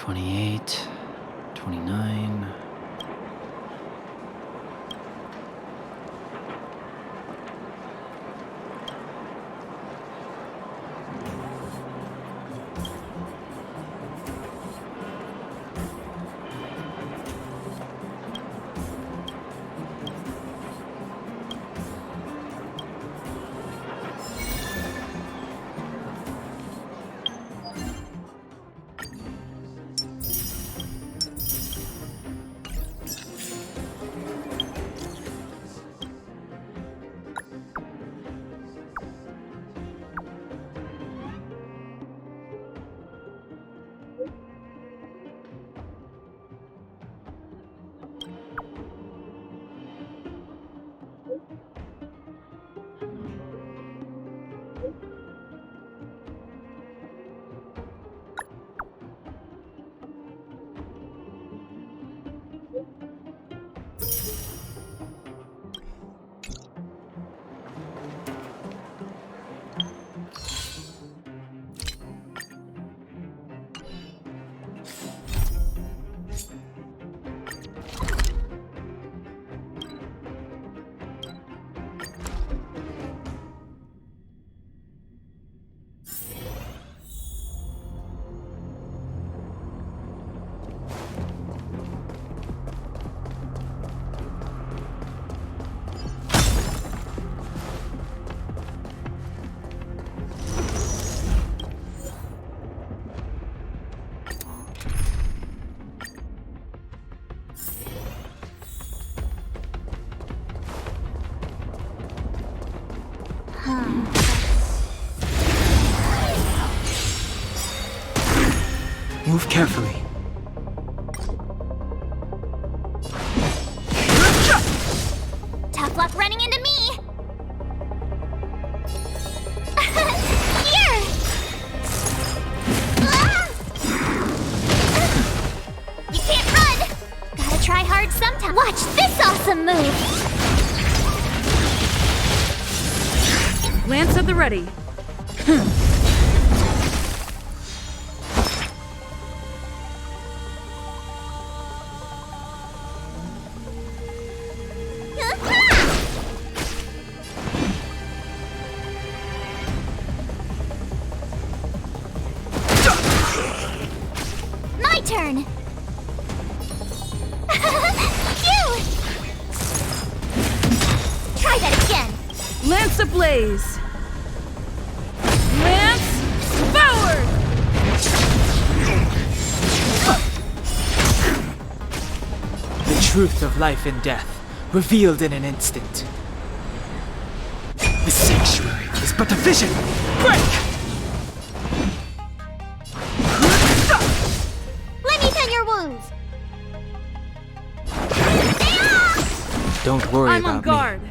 28, 29. Move carefully. Tough luck running into me! Here! You can't run! Gotta try hard sometime. Watch this awesome move! Lance at the ready. My turn! Phew! Try that again! Lance ablaze. Lance forward. The truth of life and death, revealed in an instant. The sanctuary is but a vision. Break! Let me tend your wounds! Don't worry I'm about on guard.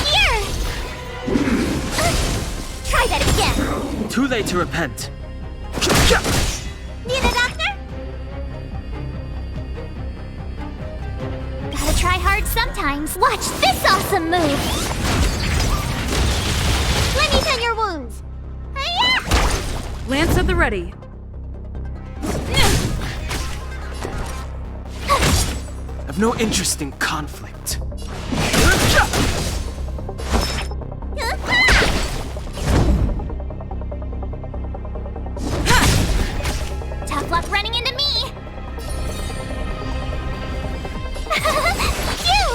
Here! Try that again! me. Too late to repent. Need a doctor? Gotta try hard sometimes. Watch this awesome move! Let me tend your wounds! Hi-ya! Lance at the ready. I've no interest in conflict. Tough luck running into me! Phew!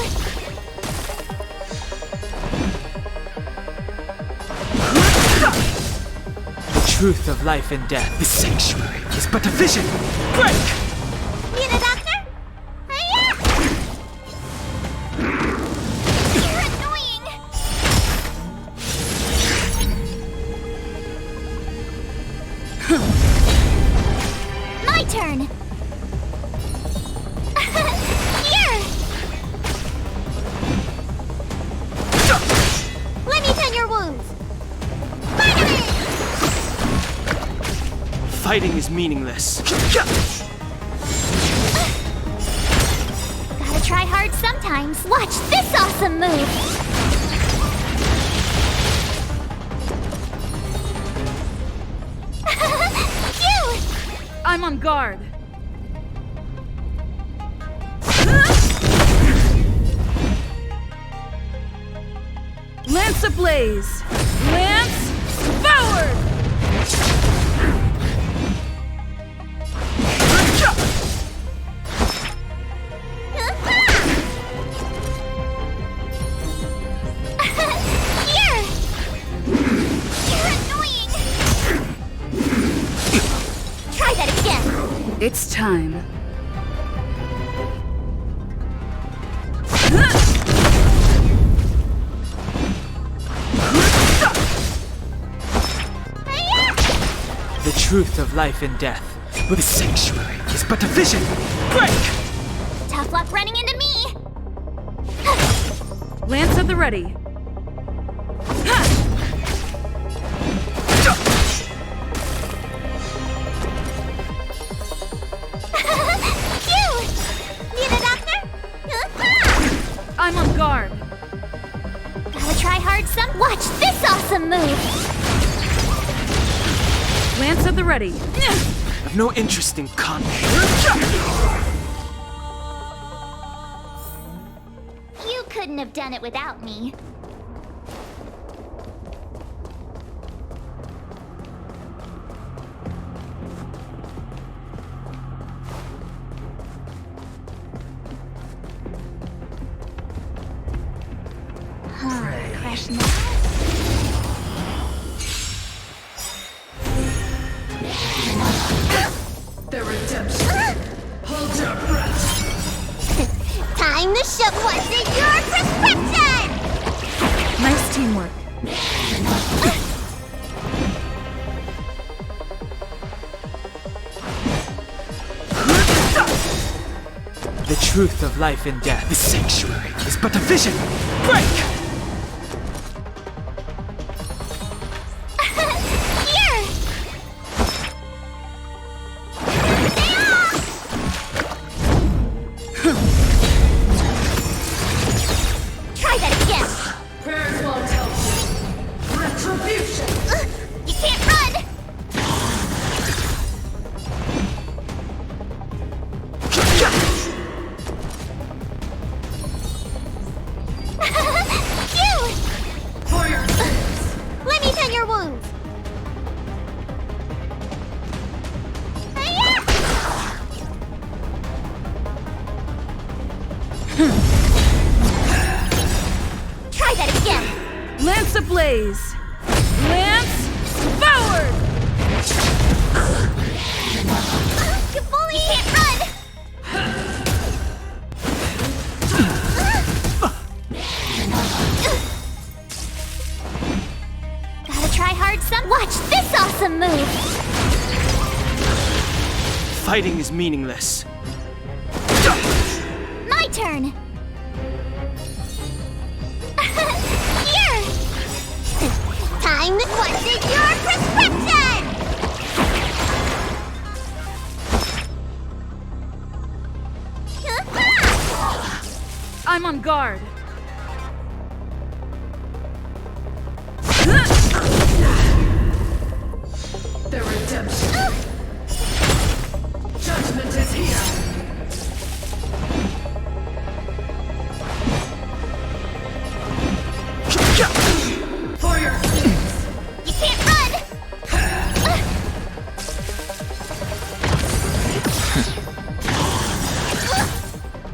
The truth of life and death. The sanctuary is but a vision. Break! Need a doctor? Hi-ya! You're annoying! My turn! Here! Let me tend your wounds! Spider-Man! Fighting is meaningless. Gotta try hard sometimes. Watch this awesome move! I'm on guard. Lance ablaze! Lance forward! Here! You're annoying! Try that again! It's time. The truth of life and death. With the sanctuary is but a vision. Break! Tough luck running into me! Lance at the ready. Phew! Need a doctor? I'm on guard. Gotta try hard some. Watch this awesome move! Lance at the ready. I've no interest in combat. You couldn't have done it without me. Crash now. The redemption. Hold your breath. Time to show what's in your prescription! Nice teamwork. The truth of life and death. The sanctuary is but a vision. Break! Here! Try that again! Prayers won't help you. Retribution. You can't run! Phew! For your Let me tend your wounds. Hi-ya! Try that again. Lance ablaze. Lance forward! You can't run. Gotta try hard some. Watch this awesome move. Fighting is meaningless. My turn. Here. Time to what's in your prescription. I'm on guard. The redemption. Judgment is here. For your sins. You can't run.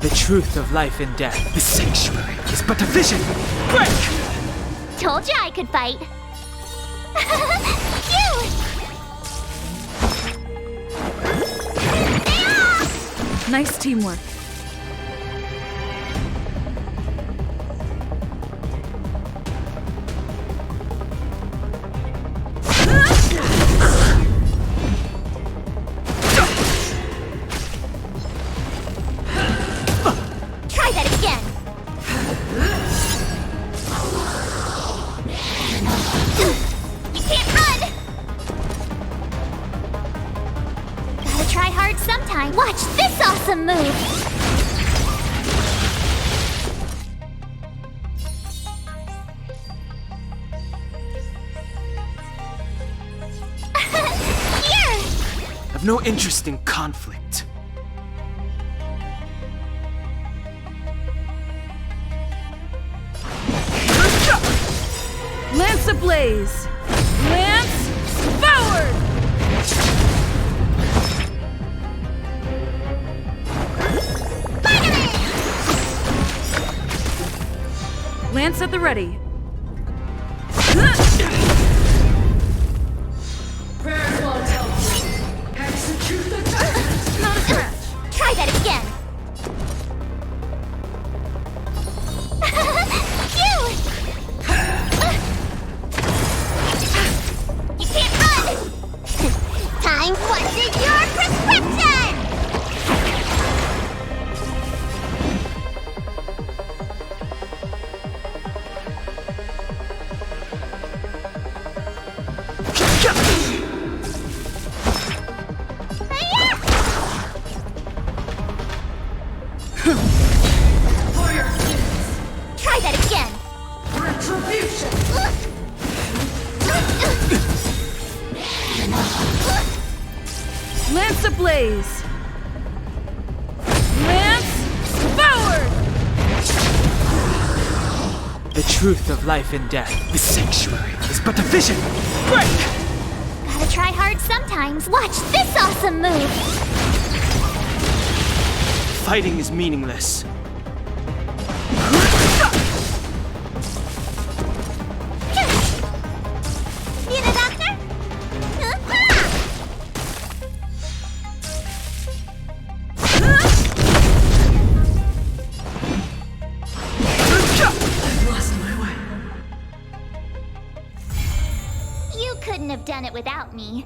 The truth of life and death. The sanctuary is but a vision. Break! Told you I could fight. Phew! Nice teamwork. Try that again. You can't run. Gotta try hard sometime. Watch this awesome move. have no interest in conflict. Lance ablaze! Lance forward! Lance at the ready. Prayers won't help you. Execute the tyrant. Not a scratch. Try that again. Phew! You can't run! Time what's in your prescription! For your sins. Try that again. Retribution. Lance ablaze! Lance forward! The truth of life and death, the sanctuary, is but a vision. Break! Gotta try hard sometimes. Watch this awesome move. Fighting is meaningless. Need a doctor? I've lost my way. You couldn't have done it without me.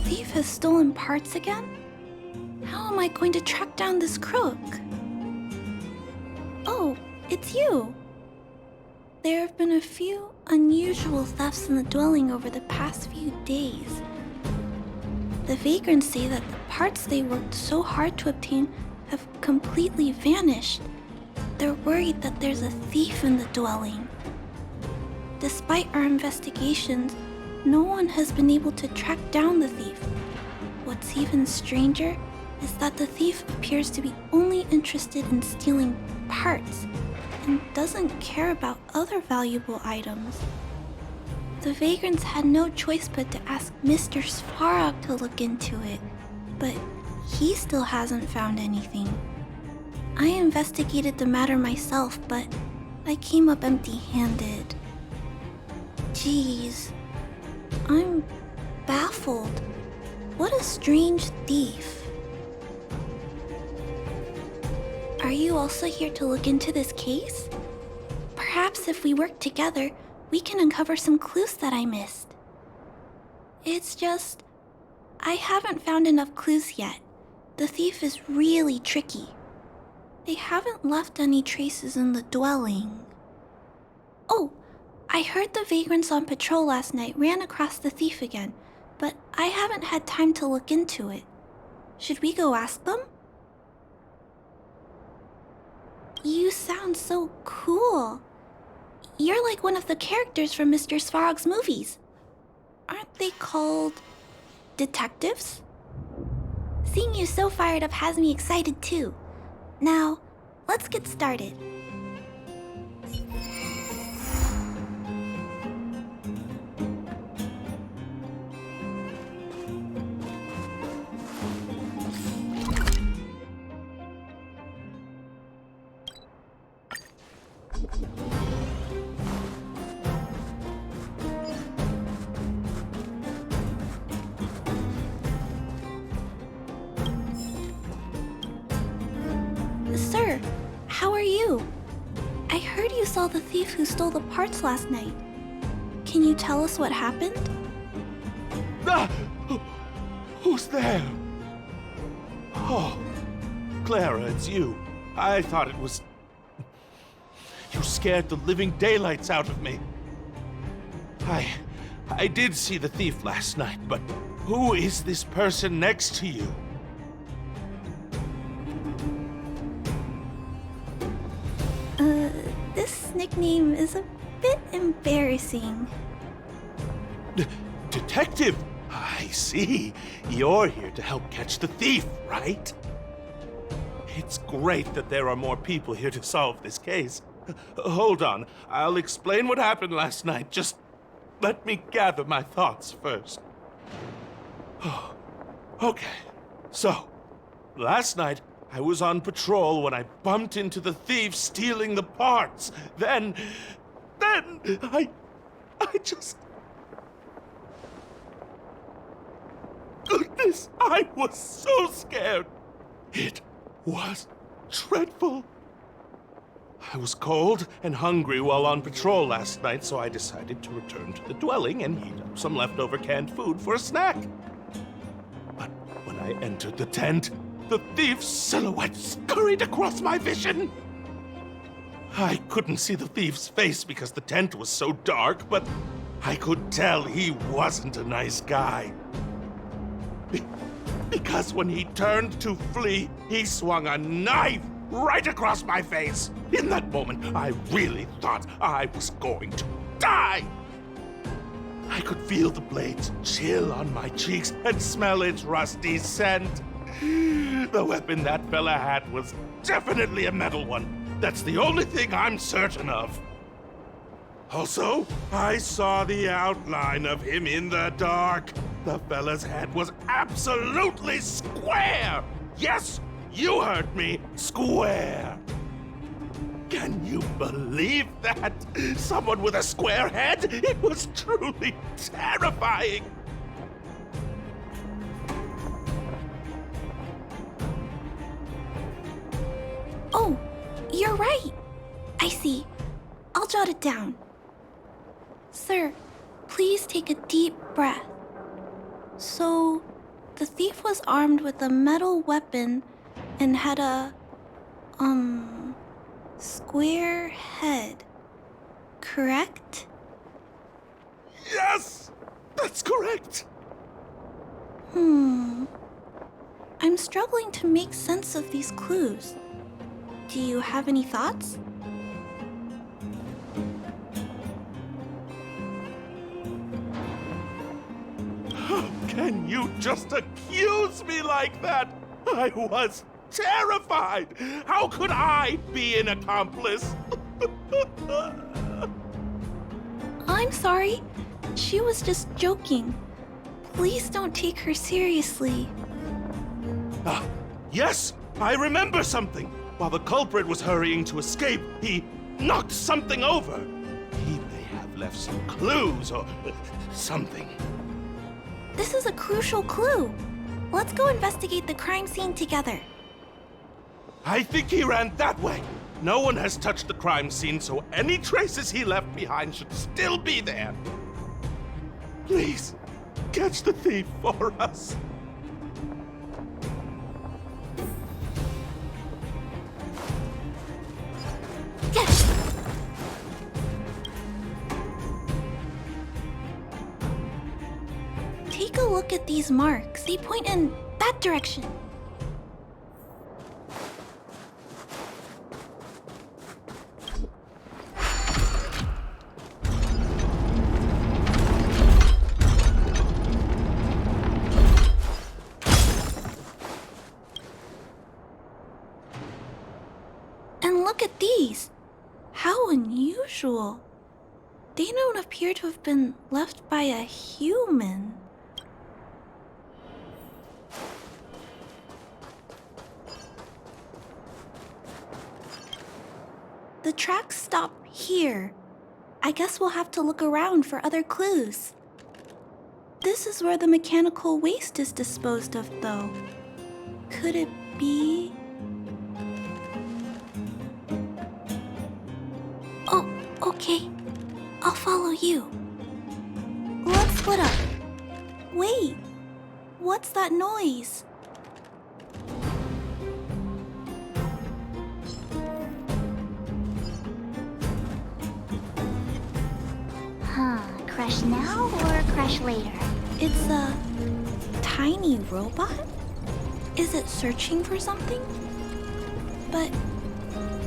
thief has stolen parts again? How am I going to track down this crook? Oh, it's you! There have been a few unusual thefts in the dwelling over the past few days. The vagrants say that the parts they worked so hard to obtain have completely vanished. They're worried that there's a thief in the dwelling. Despite our investigations, no one has been able to track down the thief. What's even stranger is that the thief appears to be only interested in stealing parts and doesn't care about other valuable items. The vagrants had no choice but to ask Mr. Svarog to look into it, but he still hasn't found anything. I investigated the matter myself, but I came up empty-handed. Jeez, I'm baffled. What a strange thief. Are you also here to look into this case? Perhaps if we work together, we can uncover some clues that I missed. It's just, I haven't found enough clues yet. The thief is really tricky. They haven't left any traces in the dwelling. Oh, I heard the vagrants on patrol last night ran across the thief again, but I haven't had time to look into it. Should we go ask them? You sound so cool. You're like one of the characters from Mr. Svarog's movies. Aren't they called detectives? Seeing you so fired up has me excited too. Now, let's get started. Sir, how are you? I heard you saw the thief who stole the parts last night. Can you tell us what happened? Ah! Who's there? Oh, Clara, it's you. I thought it was... You scared the living daylights out of me. I did see the thief last night, but who is this person next to you? This nickname is a bit embarrassing. Detective? I see. You're here to help catch the thief, right? It's great that there are more people here to solve this case. Hold on. I'll explain what happened last night. Just let me gather my thoughts first. Okay. So, last night, I was on patrol when I bumped into the thief stealing the parts. Then I just... Goodness, I was so scared. It was dreadful. I was cold and hungry while on patrol last night, so I decided to return to the dwelling and heat up some leftover canned food for a snack. But when I entered the tent, the thief's silhouette scurried across my vision. I couldn't see the thief's face because the tent was so dark, but I could tell he wasn't a nice guy. Because when he turned to flee, he swung a knife right across my face. In that moment, I really thought I was going to die. I could feel the blades chill on my cheeks and smell its rusty scent. The weapon that fella had was definitely a metal one. That's the only thing I'm certain of. Also, I saw the outline of him in the dark. The fella's head was absolutely square! Yes, you heard me, square! Can you believe that? Someone with a square head? It was truly terrifying! Oh, you're right. I see. I'll jot it down. Sir, please take a deep breath. So, The thief was armed with a metal weapon and had a, square head. Correct? Yes! That's correct! I'm struggling to make sense of these clues. Do you have any thoughts? How can you just accuse me like that? I was terrified! How could I be an accomplice? I'm sorry. She was just joking. Please don't take her seriously. Ah, yes! I remember something! While the culprit was hurrying to escape, he knocked something over. He may have left some clues or something. This is a crucial clue. Let's go investigate the crime scene together. I think he ran that way. No one has touched the crime scene, so any traces he left behind should still be there. Please, catch the thief for us. Take a look at these marks. They point in that direction. And look at these. How unusual. They don't appear to have been left by a human. The tracks stop here. I guess we'll have to look around for other clues. This is where the mechanical waste is disposed of, though. Could it be... Oh, okay. I'll follow you. Let's split up. Wait, what's that noise? Crush now or crush later? It's a tiny robot? Is it searching for something? But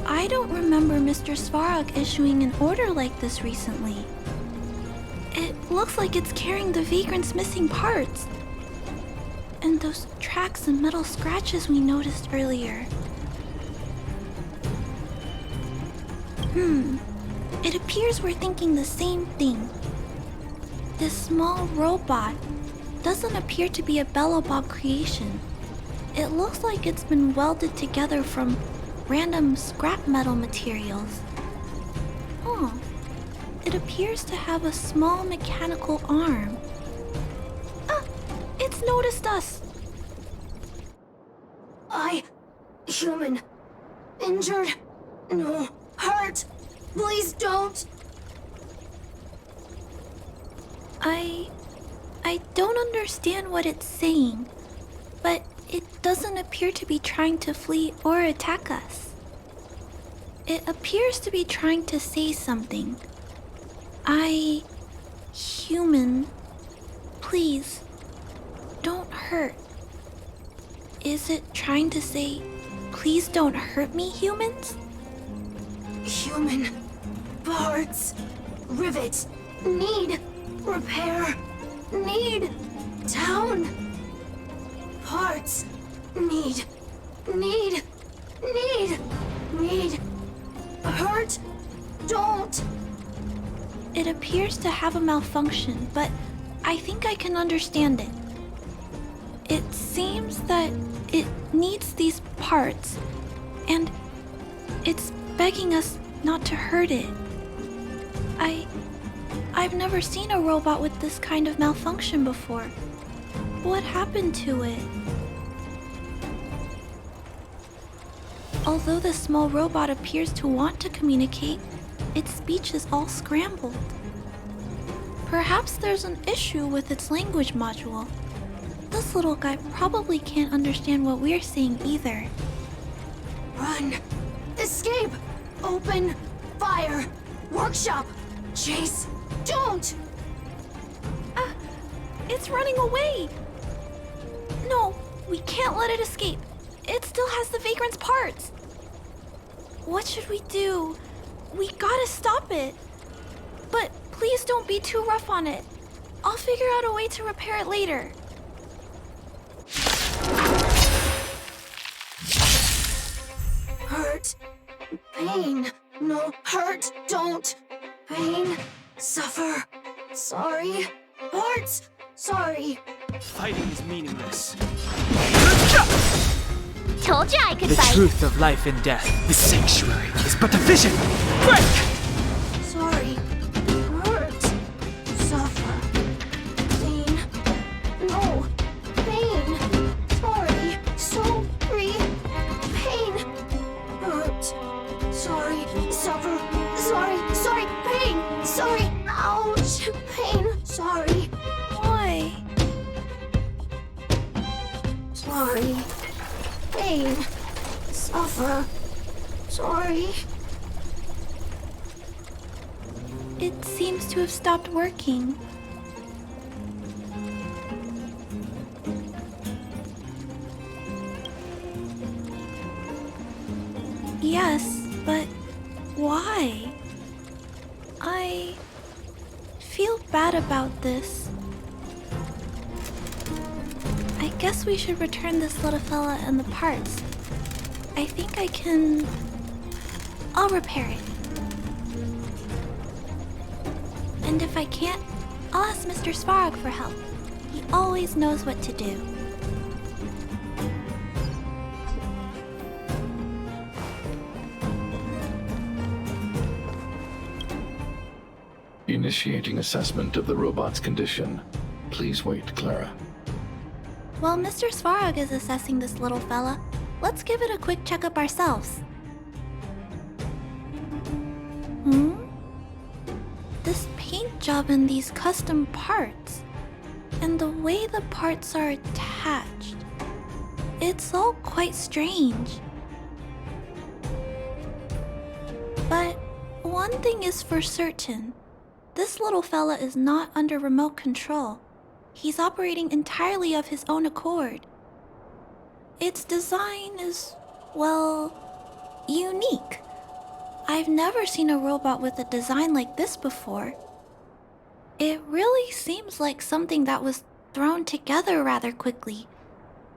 I don't remember Mr. Svarog issuing an order like this recently. It looks like it's carrying the vagrant's missing parts. And those tracks and metal scratches we noticed earlier. It appears we're thinking the same thing. This small robot doesn't appear to be a Belobog creation. It looks like it's been welded together from random scrap metal materials. Oh, it appears to have a small mechanical arm. Ah, it's noticed us. Human. Injured. No. Hurt. Please don't. I don't understand what it's saying, but it doesn't appear to be trying to flee or attack us. It appears to be trying to say something. Human, please, don't hurt. Is it trying to say, please don't hurt me, humans? Human. Parts. Rivets. Need. Repair. Need. Down. Parts. Need. Hurt. Don't. It appears to have a malfunction, but I think I can understand it. It seems that it needs these parts, and it's begging us not to hurt it. I've never seen a robot with this kind of malfunction before. What happened to it? Although the small robot appears to want to communicate, its speech is all scrambled. Perhaps there's an issue with its language module. The this little guy probably can't understand what we're saying either. Run! Escape! Open! Fire! Workshop! Chase! Don't! It's running away! No, we can't let it escape. It still has the Vagrant's parts. What should we do? We gotta stop it. But please don't be too rough on it. I'll figure out a way to repair it later. Hurt. Pain. No, hurt. Don't. Pain. Suffer. Sorry. Parts. Sorry. Fighting is meaningless. Told you I could The fight. truth of life and death. The sanctuary is but a vision. Break! Sorry. Hurt. Suffer. Pain. No. Pain. Sorry. So free. Pain. Hurt. Sorry. Suffer. Sorry. Sorry. Pain. Sorry. Ouch. Pain. Sorry. Why? Sorry. Pain. Suffer. Sorry. It seems to have stopped working. Yes, but why? I feel bad about this. I guess we should return this little fella and the parts. I think I can... I'll repair it. And if I can't, I'll ask Mr. Svarog for help. He always knows what to do. Initiating assessment of the robot's condition. Please wait, Clara. While Mr. Svarog is assessing this little fella, let's give it a quick checkup ourselves. This paint job and these custom parts, and the way the parts are attached, it's all quite strange. But one thing is for certain, this little fella is not under remote control. He's operating entirely of his own accord. Its design is, well, unique. I've never seen a robot with a design like this before. It really seems like something that was thrown together rather quickly.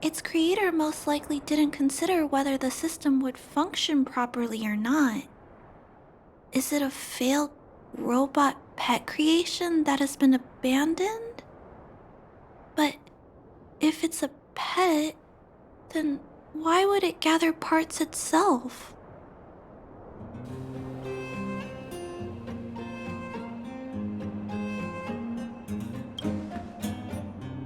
Its creator most likely didn't consider whether the system would function properly or not. Is it a failed robot pet creation that has been abandoned? But if it's a pet, then why would it gather parts itself?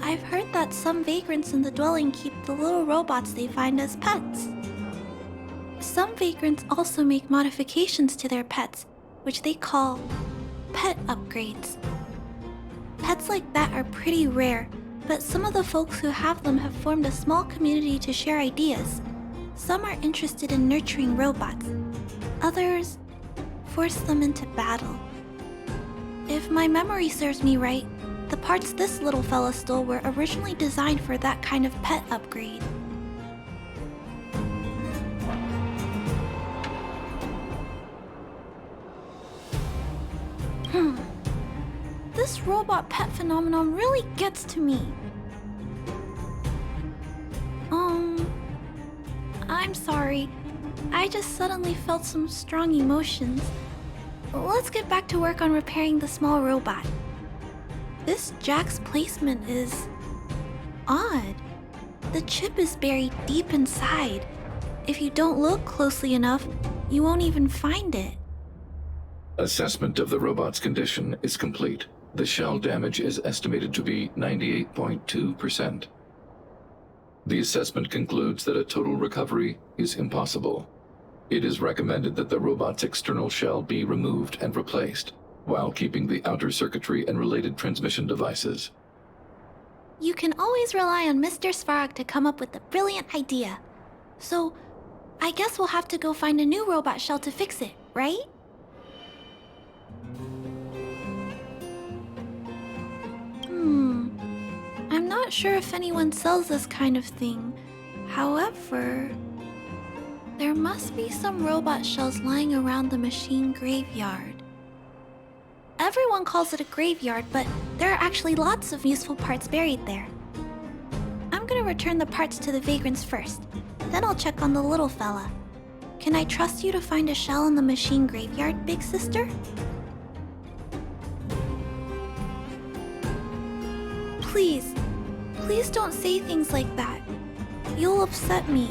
I've heard that some vagrants in the dwelling keep the little robots they find as pets. Some vagrants also make modifications to their pets, which they call pet upgrades. Pets like that are pretty rare, but some of the folks who have them have formed a small community to share ideas. Some are interested in nurturing robots. Others force them into battle. If my memory serves me right, the parts this little fella stole were originally designed for that kind of pet upgrade. This robot pet phenomenon really gets to me. I'm sorry. I just suddenly felt some strong emotions. Let's get back to work on repairing the small robot. This jack's placement is odd. The chip is buried deep inside. If you don't look closely enough, you won't even find it. Assessment of the robot's condition is complete. The shell damage is estimated to be 98.2%. The assessment concludes that a total recovery is impossible. It is recommended that the robot's external shell be removed and replaced, while keeping the outer circuitry and related transmission devices. you can always rely on Mr. Svarog to come up with a brilliant idea. So, I guess we'll have to go find a new robot shell to fix it, right? I'm not sure if anyone sells this kind of thing. However, there must be some robot shells lying around the machine graveyard. Everyone calls it a graveyard, but there are actually lots of useful parts buried there. I'm gonna return the parts to the vagrants first. Then I'll check on the little fella. Can I trust you to find a shell in the machine graveyard, big sister? Please, please don't say things like that. You'll upset me.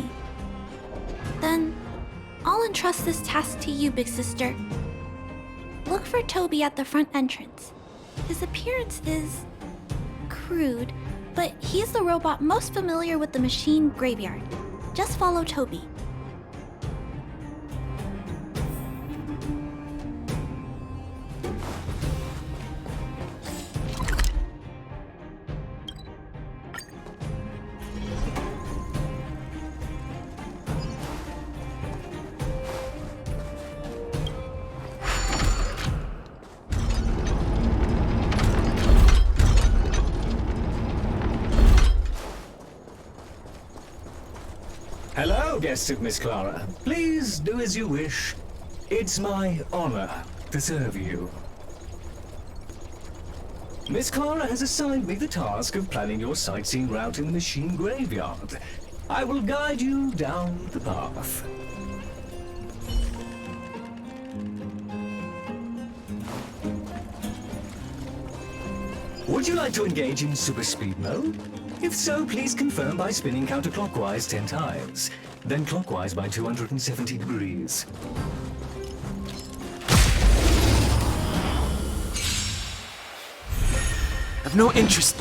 Then, I'll entrust this task to you, big sister. Look for Toby at the front entrance. His appearance is crude, but he's the robot most familiar with the machine graveyard. Just follow Toby. Hello, guests of Miss Clara. Please do as you wish. It's my honor to serve you. Miss Clara has assigned me the task of planning your sightseeing route in the machine graveyard. I will guide you down the path. Would you like to engage in super speed mode? If so, please confirm by spinning counterclockwise 10 times, then clockwise by 270 degrees. I've no interest.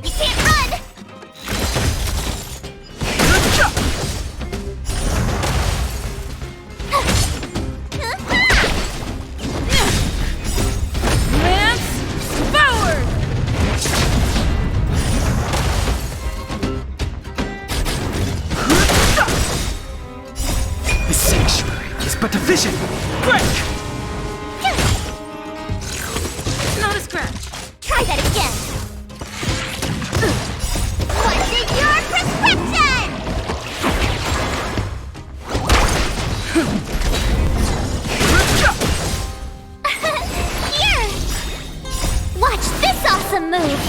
You can't run! Lance forward! The sanctuary is but a vision. Break! Not a scratch. Try that again! What's in your prescription? Here! Watch this awesome move!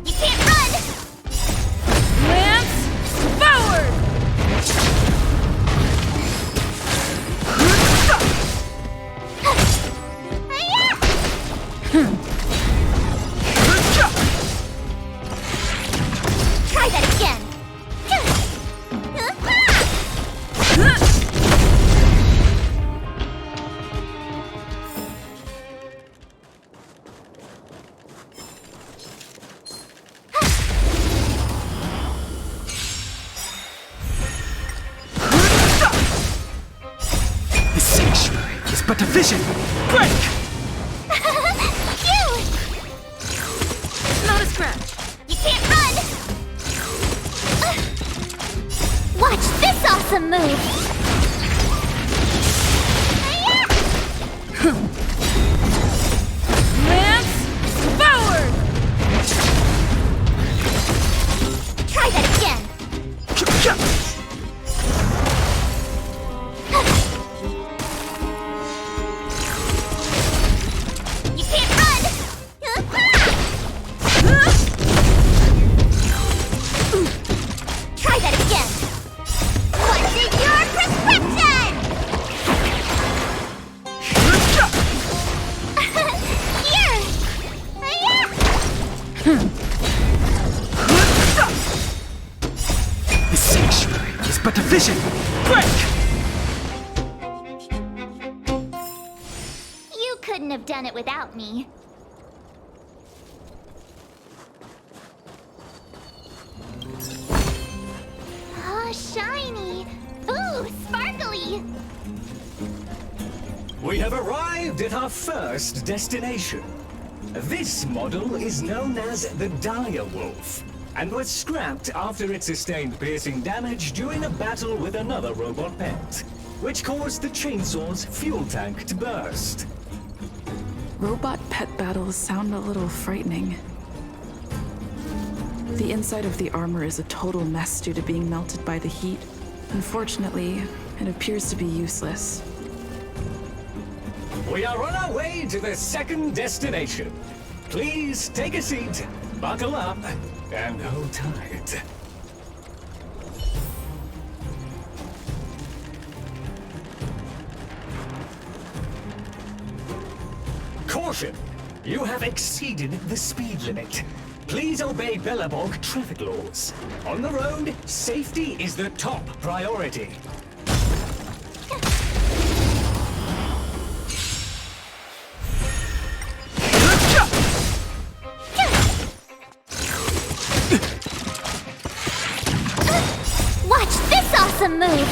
You can't run! Lance forward! Try that again! The sanctuary is but a vision. Break! Phew! Not a scratch. You can't run! Watch this awesome move! Lance forward! Try that again! You can't run! Try that again! What's in your prescription? Here! The sanctuary is but a vision. Break! You couldn't have done it without me. We have arrived at our first destination. This model is known as the Dire Wolf, and was scrapped after it sustained piercing damage during a battle with another robot pet, which caused the chainsaw's fuel tank to burst. Robot pet battles sound a little frightening. The inside of the armor is a total mess due to being melted by the heat. Unfortunately, it appears to be useless. We are on our way to the second destination. Please take a seat, buckle up, and hold tight. Caution! You have exceeded the speed limit. Please obey Bellabog traffic laws. On the road, safety is the top priority. Watch this awesome move!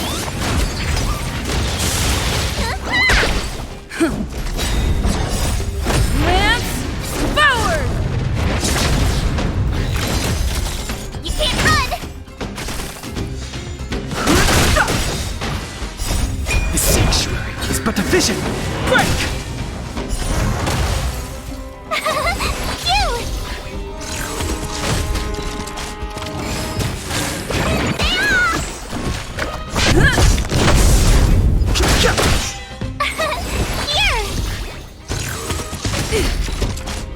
Lance forward! You can't run! The sanctuary is but a vision! Break! Phew! Here!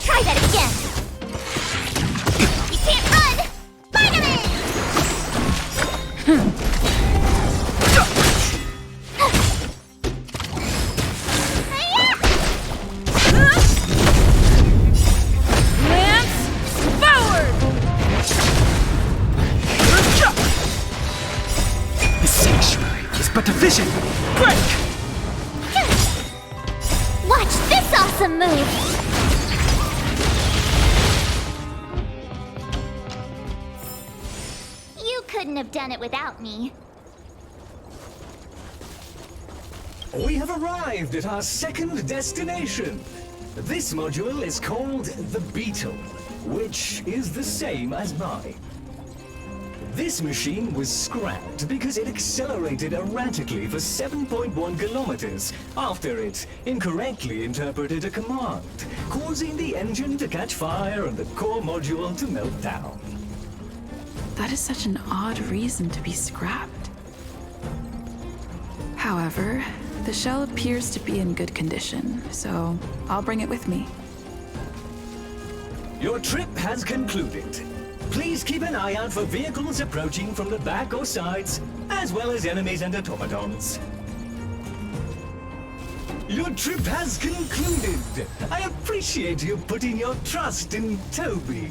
Try that again! You can't run! Spider-Man! Lance forward! The sanctuary is but a vision! Break! Watch this awesome move! You couldn't have done it without me. We have arrived at our second destination. This module is called the Beetle, which is the same as mine. This machine was scrapped because it accelerated erratically for 7.1 kilometers after it incorrectly interpreted a command, causing the engine to catch fire and the core module to melt down. That is such an odd reason to be scrapped. However, the shell appears to be in good condition, so I'll bring it with me. Your trip has concluded. Please keep an eye out for vehicles approaching from the back or sides, as well as enemies and automatons. Your trip has concluded. I appreciate you putting your trust in Toby.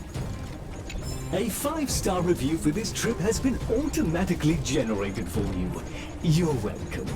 A 5-star review for this trip has been automatically generated for you. You're welcome.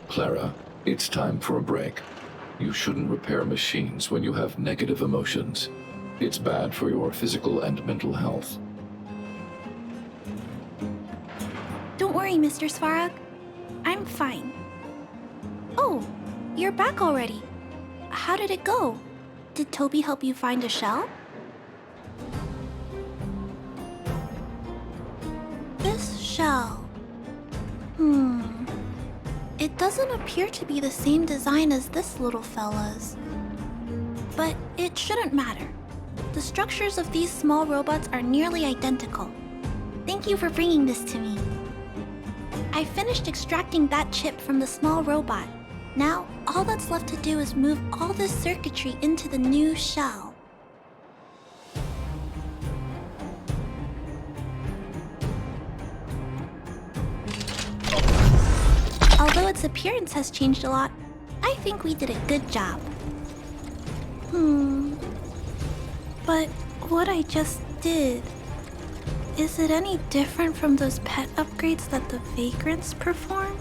Clara, it's time for a break. You shouldn't repair machines when you have negative emotions. It's bad for your physical and mental health. Don't worry, Mr. Svarog. I'm fine. Oh, you're back already. How did it go? Did Toby help you find a shell? This shell. It doesn't appear to be the same design as this little fella's. But it shouldn't matter. The structures of these small robots are nearly identical. Thank you for bringing this to me. I finished extracting that chip from the small robot. Now, all that's left to do is move all this circuitry into the new shell. Although its appearance has changed a lot, I think we did a good job. But what I just did, is it any different from those pet upgrades that the Vagrants performed?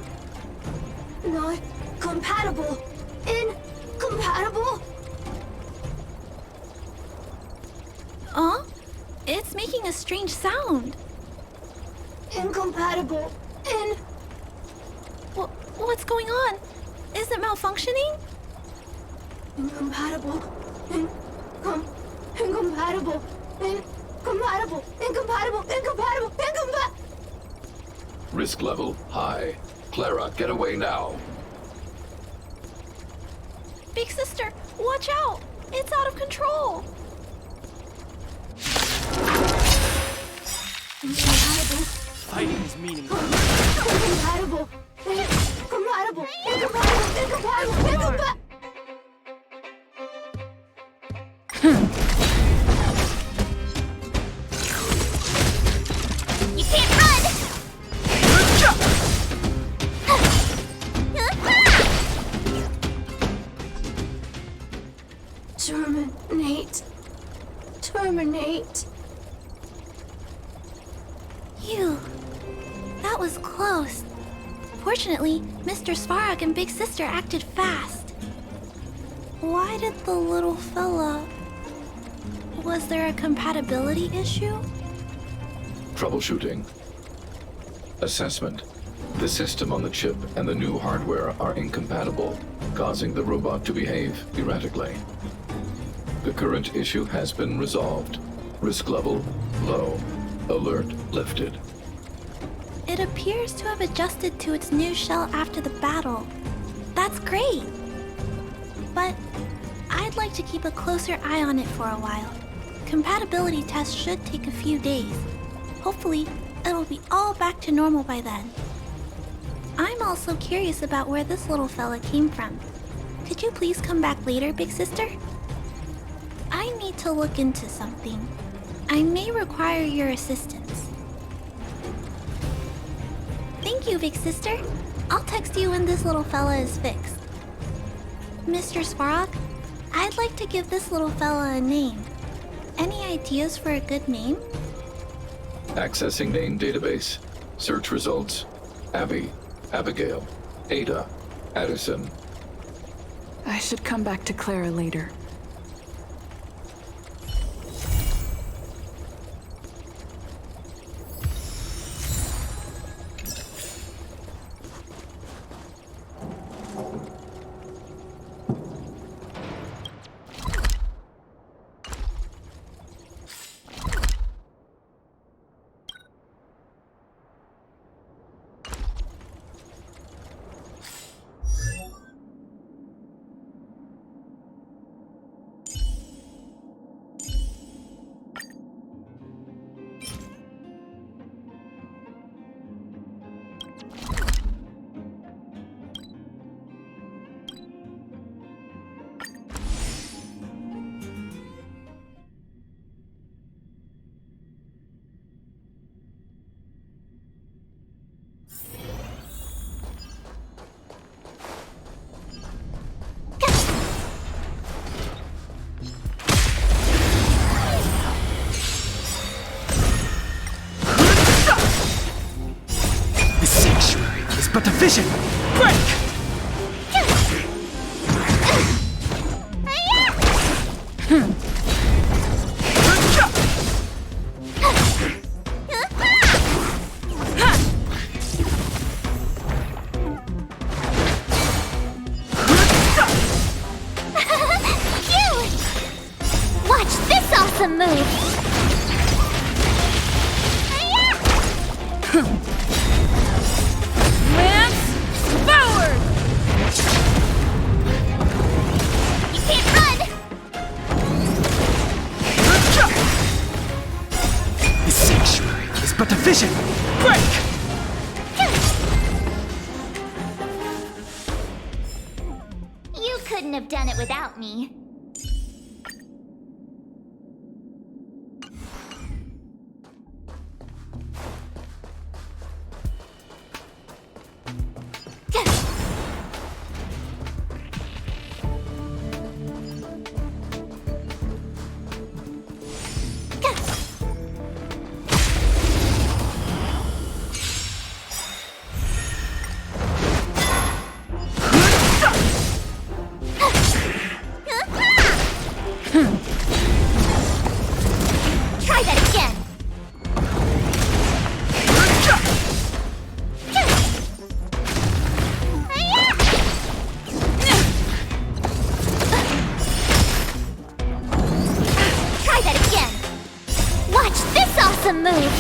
Not compatible. Incompatible. It's making a strange sound. Incompatible. What's going on? Is it malfunctioning? Incompatible. Incompatible. Risk level high. Clara, get away now. Big sister, watch out! It's out of control! Incompatible. Fighting is meaningless. Incompatible. Incompatible. You can't run! Terminate. Phew. That was close. Fortunately, Mr. Svarog and Big Sister acted fast. Why did the little fella... Was there a compatibility issue? Troubleshooting. Assessment. The system on the chip and the new hardware are incompatible, causing the robot to behave erratically. The current issue has been resolved. Risk level low. Alert lifted. It appears to have adjusted to its new shell after the battle. That's great! But I'd like to keep a closer eye on it for a while. Compatibility tests should take a few days. Hopefully, it'll be all back to normal by then. I'm also curious about where this little fella came from. Could you please come back later, Big Sister? I need to look into something. I may require your assistance. Thank you, Big Sister. I'll text you when this little fella is fixed. Mr. Svarog, I'd like to give this little fella a name. Any ideas for a good name? Accessing name database. Search results. Abby, Abigail, Ada, Addison. I should come back to Clara later. The sanctuary is but a vision! Break! Watch this awesome move! Lance forward! You can't run! but a vision! Break! You couldn't have done it without me. Try that again. Try that again. Watch this awesome move.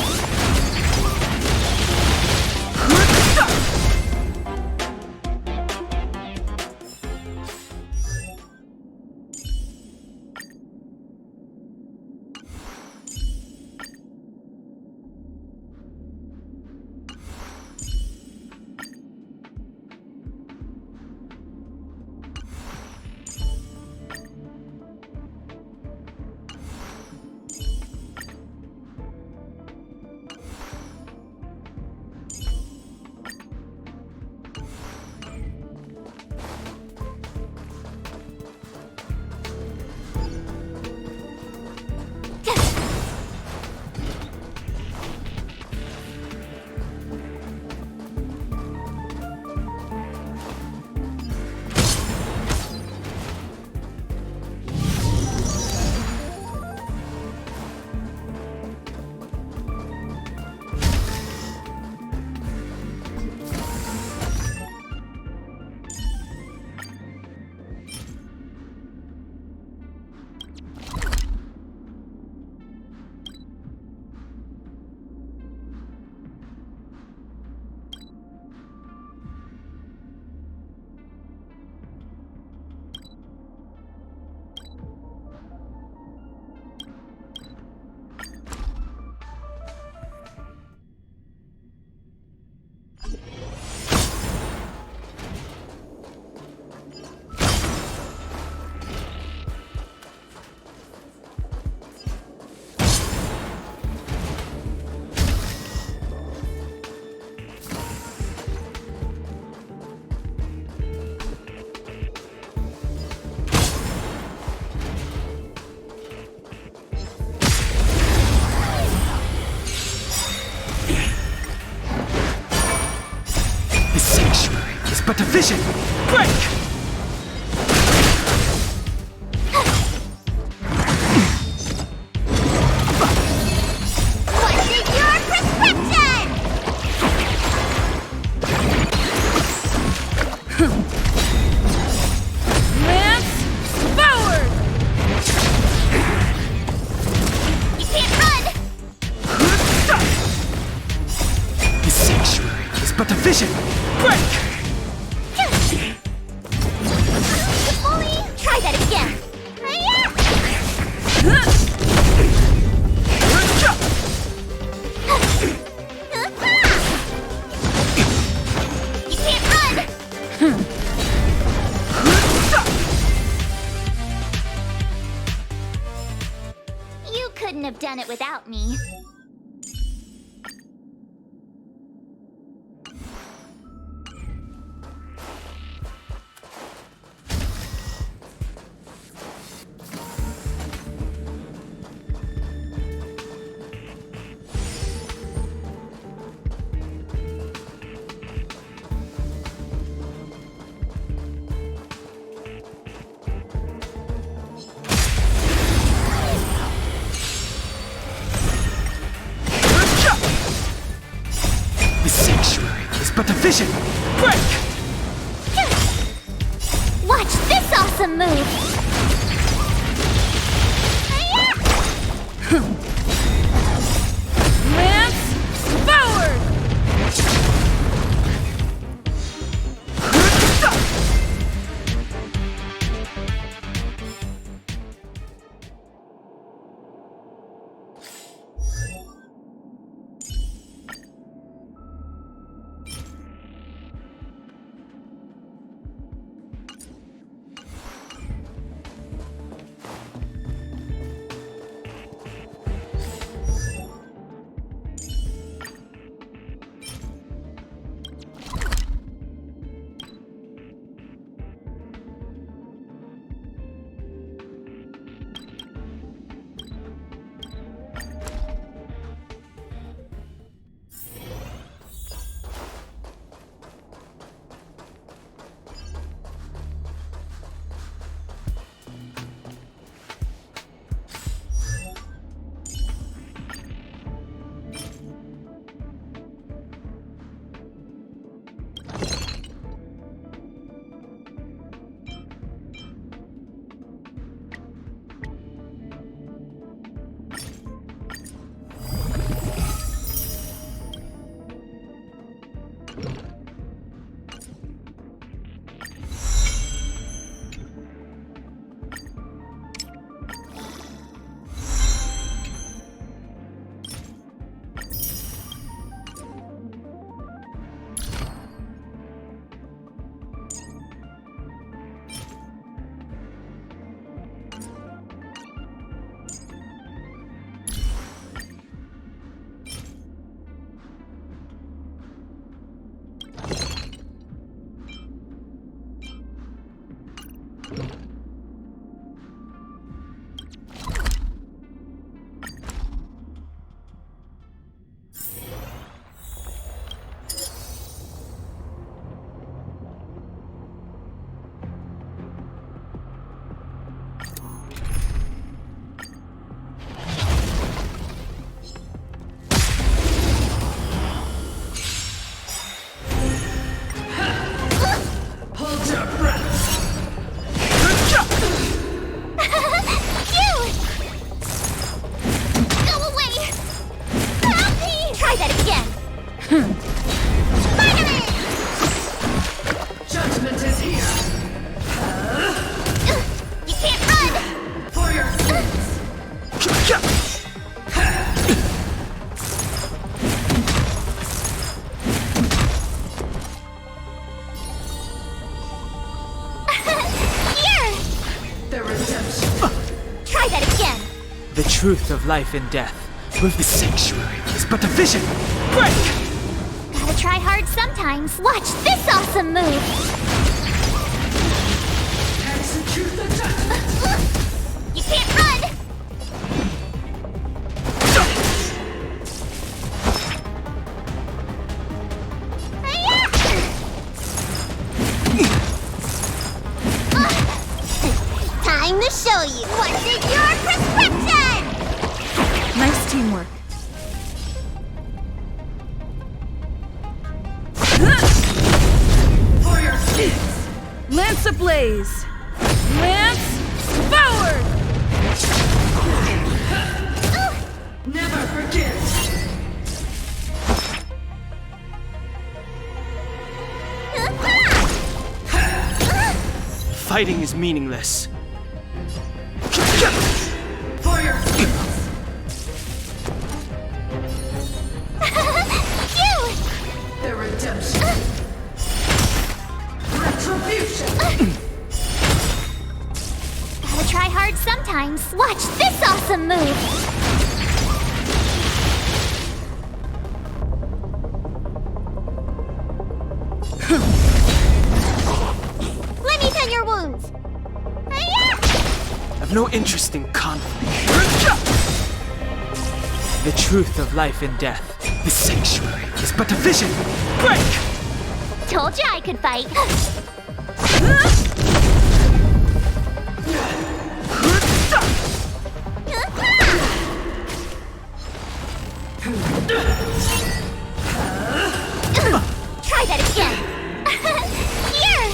But a vision! Break! What's in your prescription? Lance forward! You can't run! The sanctuary is but a vision! Break! Try that again. You can't run. You couldn't have done it without me. But a vision! Break! Watch this awesome move! Lance forward! Try that again! Spider-Man! Judgment is here. You can't run! For your sins. Here! The redemption. Try that again! The truth of life and death. With the sanctuary is but a vision. Break! Gotta try hard sometimes. Watch this awesome move! Execute the judgment. You can't run! Time to show you what's in your prescription! Nice teamwork. For your sins. Lance ablaze! Lance forward! Never forget. Fighting is meaningless. For your sins. Phew! The redemption. Retribution. Gotta try hard sometimes. Watch this awesome move! Let me tend your wounds! I've no interest in conflict. The truth of life and death. The sanctuary is but a vision. Break! Told you I could fight. Try that again. Here!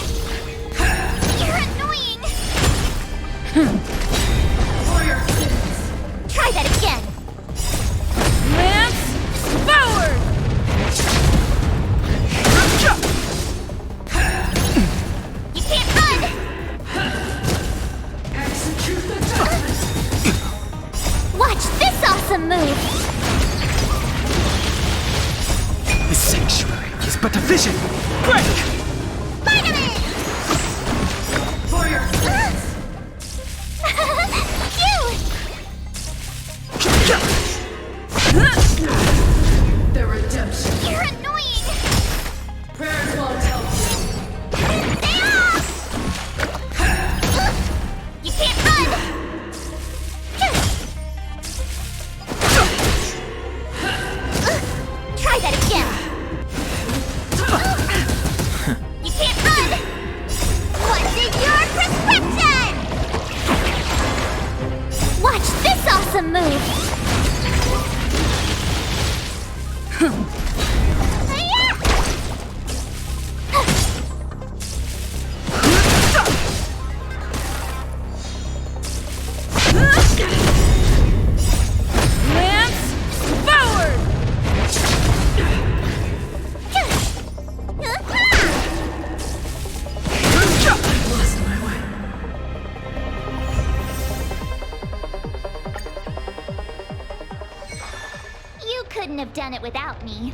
You're annoying. For your sins. Try that again. Lance forward! You can't run. Execute the judgment. Watch this awesome move. The sanctuary is but a vision. Break! Spider-Man! For your sins. Phew! The redemption. You're annoying. Prayers won't help you. Stay off! You can't run. Try that again. You can't run. What's in your prescription? Watch this awesome move. Lance forward! Lost my way. You couldn't have done it without me.